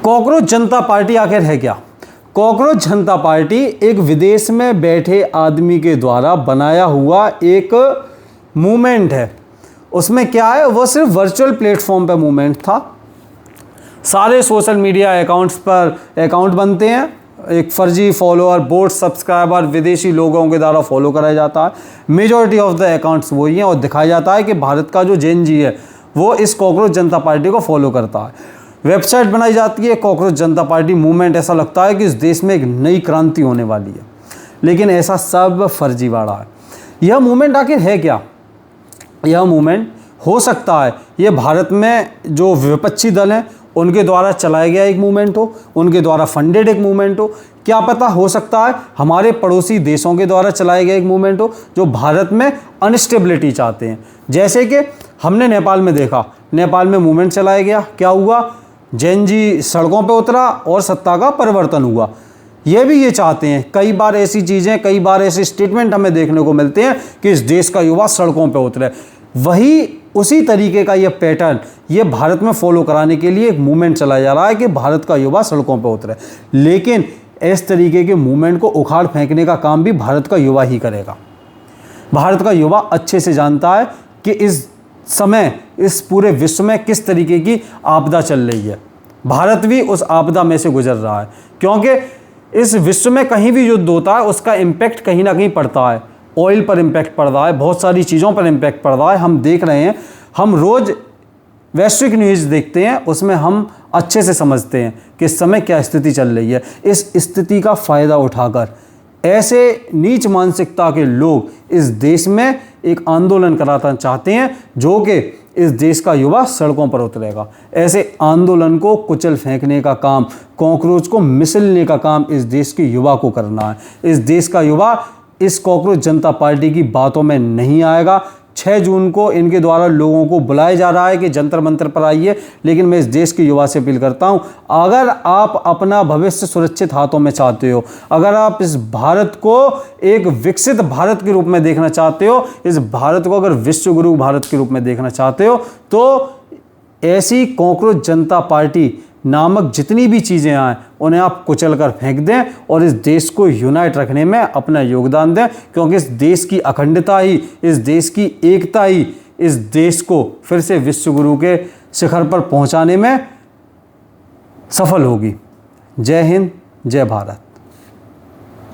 Cockroach जनता party आखिर है क्या? कॉकरोच जनता पार्टी एक विदेश में बैठे आदमी के द्वारा बनाया हुआ एक मूवमेंट है। उसमें क्या है, वो सिर्फ वर्चुअल प्लेटफॉर्म पे मूवमेंट था। सारे सोशल मीडिया अकाउंट्स पर अकाउंट बनते हैं, एक फर्जी फॉलोअर, बोट सब्सक्राइबर विदेशी लोगों के द्वारा फॉलो कराया जाता है। मेजॉरिटी ऑफ द अकाउंट्स वही हैं और दिखाया जाता है कि भारत का जो जेन जी है वो इस कॉकरोच जनता पार्टी को फॉलो करता है। वेबसाइट बनाई जाती है कॉकरोच जनता पार्टी मूवमेंट, ऐसा लगता है कि इस देश में एक नई क्रांति होने वाली है, लेकिन ऐसा सब फर्जीवाड़ा है। यह मूवमेंट आखिर है क्या? यह मूवमेंट हो सकता है ये भारत में जो विपक्षी दल हैं उनके द्वारा चलाया गया एक मूवमेंट हो, उनके द्वारा फंडेड एक मूवमेंट हो, क्या पता हो सकता है हमारे पड़ोसी देशों के द्वारा चलाया गया एक मूवमेंट हो जो भारत में अनस्टेबिलिटी चाहते हैं। जैसे कि हमने नेपाल में देखा, नेपाल में मूवमेंट चलाया गया, क्या हुआ, जैन जी सड़कों पे उतरा और सत्ता का परिवर्तन हुआ। ये भी ये चाहते हैं, कई बार ऐसी चीज़ें, कई बार ऐसे स्टेटमेंट हमें देखने को मिलते हैं कि इस देश का युवा सड़कों पे उतरे। वही उसी तरीके का ये पैटर्न ये भारत में फॉलो कराने के लिए एक मूवमेंट चलाया जा रहा है कि भारत का युवा सड़कों पे उतरे। लेकिन इस तरीके के मूवमेंट को उखाड़ फेंकने का काम भी भारत का युवा ही करेगा। भारत का युवा अच्छे से जानता है कि इस समय इस पूरे विश्व में किस तरीके की आपदा चल रही है। भारत भी उस आपदा में से गुजर रहा है, क्योंकि इस विश्व में कहीं भी युद्ध होता है उसका इम्पैक्ट कहीं ना कहीं पड़ता है। ऑयल पर इम्पैक्ट पड़ रहा है, बहुत सारी चीज़ों पर इम्पैक्ट पड़ रहा है। हम देख रहे हैं, हम रोज़ वैश्विक न्यूज़ देखते हैं, उसमें हम अच्छे से समझते हैं कि इस समय क्या स्थिति चल रही है। इस स्थिति का फ़ायदा उठाकर ऐसे नीच मानसिकता के लोग इस देश में एक आंदोलन कराना चाहते हैं जो कि इस देश का युवा सड़कों पर उतरेगा। ऐसे आंदोलन को कुचल फेंकने का काम, कॉकरोच को मिसलने का काम इस देश के युवा को करना है। इस देश का युवा इस कॉकरोच जनता पार्टी की बातों में नहीं आएगा। 6 जून को इनके द्वारा लोगों को बुलाया जा रहा है कि जंतर मंतर पर आइए, लेकिन मैं इस देश के युवा से अपील करता हूं, अगर आप अपना भविष्य सुरक्षित हाथों में चाहते हो, अगर आप इस भारत को एक विकसित भारत के रूप में देखना चाहते हो, इस भारत को अगर विश्व गुरु भारत के रूप में देखना चाहते हो, तो ऐसी कॉकरोच जनता पार्टी नामक जितनी भी चीज़ें आएँ उन्हें आप कुचल कर फेंक दें और इस देश को यूनाइट रखने में अपना योगदान दें, क्योंकि इस देश की अखंडता ही, इस देश की एकता ही इस देश को फिर से विश्व गुरु के शिखर पर पहुंचाने में सफल होगी। जय हिंद, जय भारत।